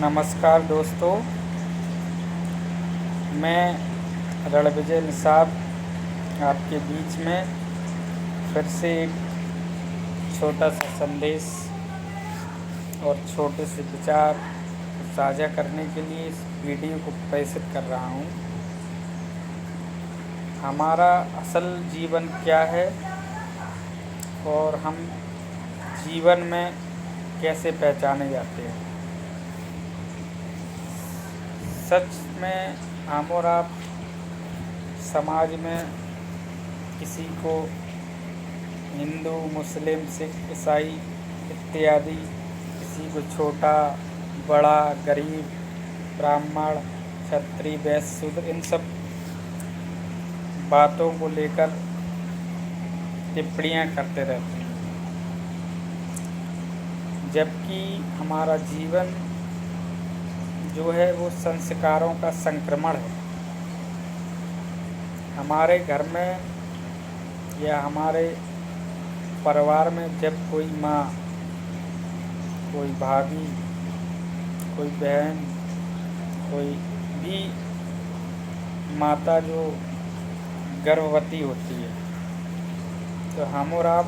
नमस्कार दोस्तों, मैं रणविजय निषाद आपके बीच में फिर से एक छोटा सा संदेश और छोटे से विचार साझा करने के लिए इस वीडियो को प्रेषित कर रहा हूँ। हमारा असल जीवन क्या है और हम जीवन में कैसे पहचाने जाते हैं। सच में हम और आप समाज में किसी को हिंदू, मुस्लिम, सिख, ईसाई इत्यादि किसी को छोटा, बड़ा, गरीब, ब्राह्मण, क्षत्रिय, वैश्य, शूद्र इन सब बातों को लेकर टिप्पणियाँ करते रहते हैं, जबकि हमारा जीवन जो है वो संस्कारों का संक्रमण है। हमारे घर में या हमारे परिवार में जब कोई माँ, कोई भाभी, कोई बहन, कोई भी माता जो गर्भवती होती है, तो हम और आप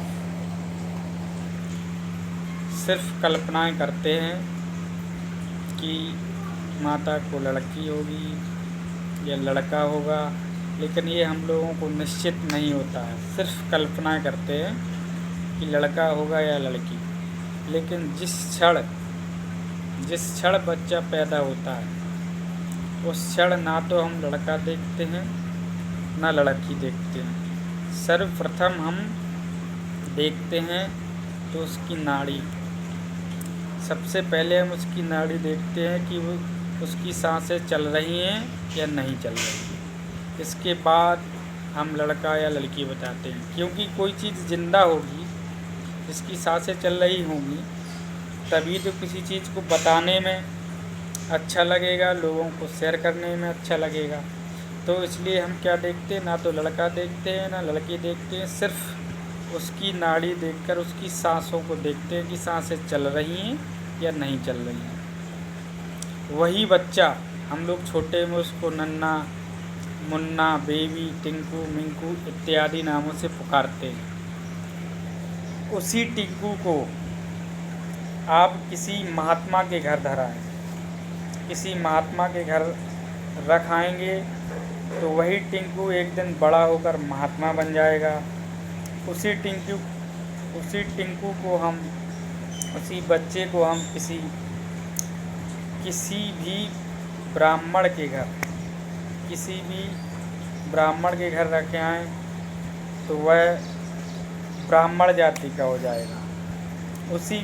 सिर्फ कल्पनाएं करते हैं कि माता को लड़की होगी या लड़का होगा, लेकिन ये हम लोगों को निश्चित नहीं होता है। सिर्फ कल्पना करते हैं कि लड़का होगा या लड़की। लेकिन जिस क्षण बच्चा पैदा होता है, उस क्षण ना तो हम लड़का देखते हैं ना लड़की देखते हैं। सर्वप्रथम हम देखते हैं तो उसकी नाड़ी। सबसे पहले हम उसकी नाड़ी देखते हैं कि वो उसकी सांसें चल रही हैं या नहीं चल रही। इसके बाद हम लड़का या लड़की बताते हैं, क्योंकि कोई चीज़ जिंदा होगी, जिसकी सांसें चल रही होंगी, तभी तो किसी चीज़ को बताने में अच्छा लगेगा, लोगों को शेयर करने में अच्छा लगेगा। तो इसलिए हम क्या देखते हैं, ना तो लड़का देखते हैं ना लड़की देखते हैं, सिर्फ उसकी नाड़ी देखकर उसकी सांसों को देखते हैं कि सांसें चल रही हैं या नहीं चल रही हैं। वही बच्चा हम लोग छोटे में उसको नन्ना, मुन्ना, बेबी, टिंकू, मिंकू इत्यादि नामों से पुकारते हैं। उसी टिंकू को आप किसी महात्मा के घर धराएं, किसी महात्मा के घर रखाएंगे तो वही टिंकू एक दिन बड़ा होकर महात्मा बन जाएगा। उसी बच्चे को हम किसी भी ब्राह्मण के घर रखे आएँ तो वह ब्राह्मण जाति का हो जाएगा। उसी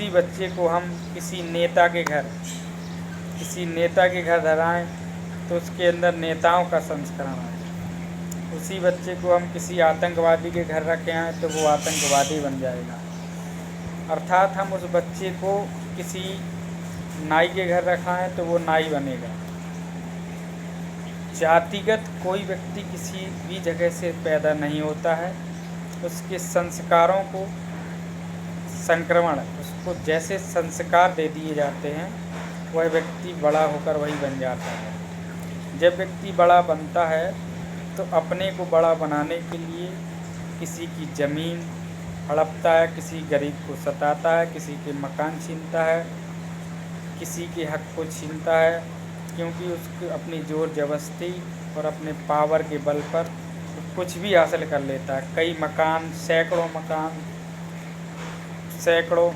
बच्चे को हम किसी नेता के घर धराएं तो उसके अंदर नेताओं का संस्करण आए। उसी बच्चे को हम किसी आतंकवादी के घर रखे आएँ तो वो आतंकवादी बन जाएगा। अर्थात हम उस बच्चे को किसी नाई के घर रखाएं तो वो नाई बनेगा। जातिगत कोई व्यक्ति किसी भी जगह से पैदा नहीं होता है। उसके संस्कारों को उसको जैसे संस्कार दे दिए जाते हैं, वह व्यक्ति बड़ा होकर वही बन जाता है। जब व्यक्ति बड़ा बनता है तो अपने को बड़ा बनाने के लिए किसी की ज़मीन हड़पता है, किसी गरीब को सताता है, किसी के मकान छीनता है, किसी के हक को छीनता है, क्योंकि उसको अपनी ज़ोर ज़बरदस्ती और अपने पावर के बल पर कुछ भी हासिल कर लेता है। कई मकान, सैकड़ों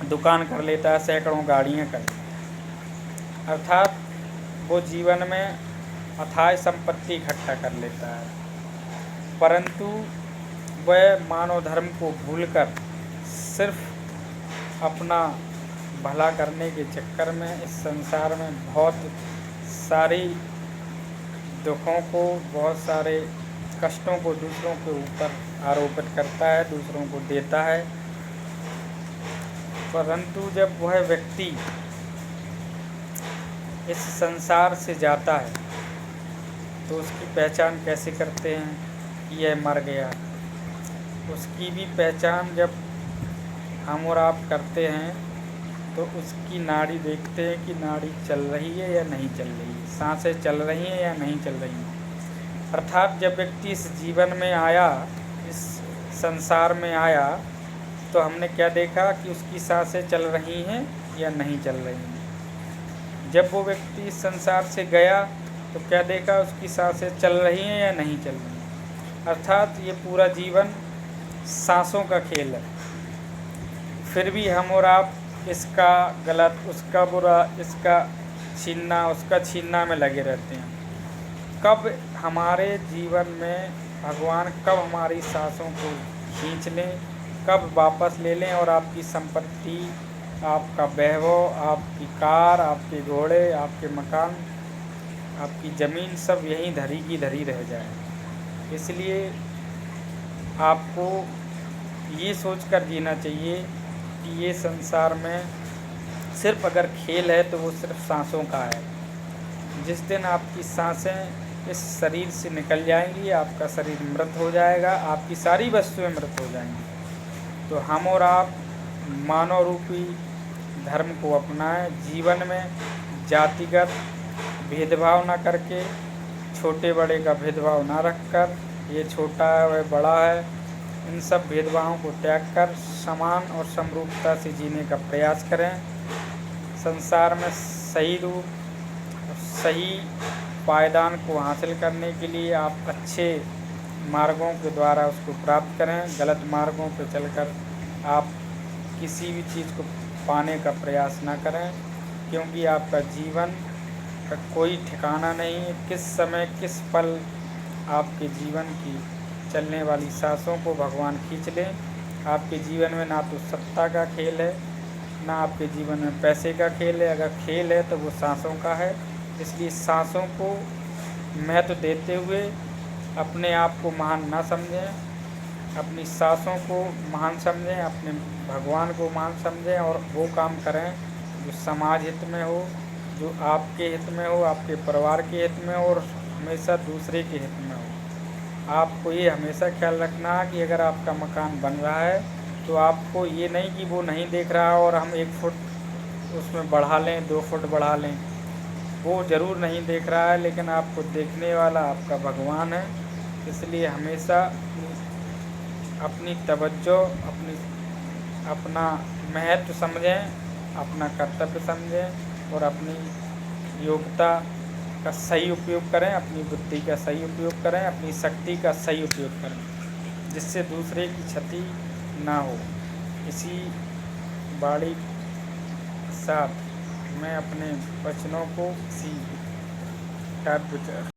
दुकान कर लेता है, सैकड़ों गाड़ियाँ कर लेता है। अर्थात वो जीवन में अथाह संपत्ति इकट्ठा कर लेता है, परंतु वह मानव धर्म को भूलकर सिर्फ अपना भला करने के चक्कर में इस संसार में बहुत सारी दुखों को, बहुत सारे कष्टों को दूसरों के ऊपर आरोपित करता है, दूसरों को देता है। परंतु जब वह व्यक्ति इस संसार से जाता है तो उसकी पहचान कैसे करते हैं कि यह मर गया। उसकी भी पहचान जब हम और आप करते हैं तो उसकी नाड़ी देखते हैं कि नाड़ी चल रही है या नहीं चल रही है, सांसें चल रही हैं या नहीं चल रही हैं। अर्थात जब व्यक्ति इस जीवन में आया, इस संसार में आया, तो हमने क्या देखा कि उसकी सांसें चल रही हैं या नहीं चल रही हैं। जब वो व्यक्ति इस संसार से गया तो क्या देखा, उसकी सांसें चल रही हैं या नहीं चल रही हैं। अर्थात ये पूरा जीवन सांसों का खेल है। फिर भी हम और आप इसका गलत, उसका बुरा, इसका छीनना, उसका छीनना में लगे रहते हैं। कब हमारे जीवन में भगवान कब हमारी सांसों को खींच लें, कब वापस ले लें और आपकी संपत्ति, आपका वैभव, आपकी कार, आपके घोड़े, आपके मकान, आपकी ज़मीन सब यहीं धरी की धरी रह जाए। इसलिए आपको ये सोचकर जीना चाहिए कि ये संसार में सिर्फ अगर खेल है तो वो सिर्फ सांसों का है। जिस दिन आपकी सांसें इस शरीर से निकल जाएंगी, आपका शरीर मृत हो जाएगा, आपकी सारी वस्तुएं मृत हो जाएंगी। तो हम और आप मानव रूपी धर्म को अपनाएं। जीवन में जातिगत भेदभाव ना करके, छोटे बड़े का भेदभाव ना रखकर, ये छोटा है वह बड़ा है, इन सब भेदभावों को त्याग कर समान और समरूपता से जीने का प्रयास करें। संसार में सही रूप, सही पायदान को हासिल करने के लिए आप अच्छे मार्गों के द्वारा उसको प्राप्त करें। गलत मार्गों पर चलकर आप किसी भी चीज़ को पाने का प्रयास ना करें, क्योंकि आपका जीवन का कोई ठिकाना नहीं है। किस समय किस पल आपके जीवन की चलने वाली सांसों को भगवान खींच लें। आपके जीवन में ना तो सत्ता का खेल है, ना आपके जीवन में पैसे का खेल है। अगर खेल है तो वो सांसों का है। इसलिए सांसों को महत्व देते हुए अपने आप को महान ना समझें, अपनी सांसों को महान समझें, अपने भगवान को महान समझें और वो काम करें जो समाज हित में हो, जो आपके हित में हो, आपके परिवार के हित में हो और हमेशा दूसरे के हित में हो। आपको ये हमेशा ख्याल रखना कि अगर आपका मकान बन रहा है तो आपको ये नहीं कि वो नहीं देख रहा और हम 1 फुट उसमें बढ़ा लें, 2 फुट बढ़ा लें। वो ज़रूर नहीं देख रहा है, लेकिन आपको देखने वाला आपका भगवान है। इसलिए हमेशा अपनी तवज्जो, अपना महत्व समझें, अपना कर्तव्य समझें और अपनी योग्यता का सही उपयोग करें, अपनी बुद्धि का सही उपयोग करें, अपनी शक्ति का सही उपयोग करें, जिससे दूसरे की क्षति ना हो। इसी बाणी साथ मैं अपने वचनों को इसी टाइप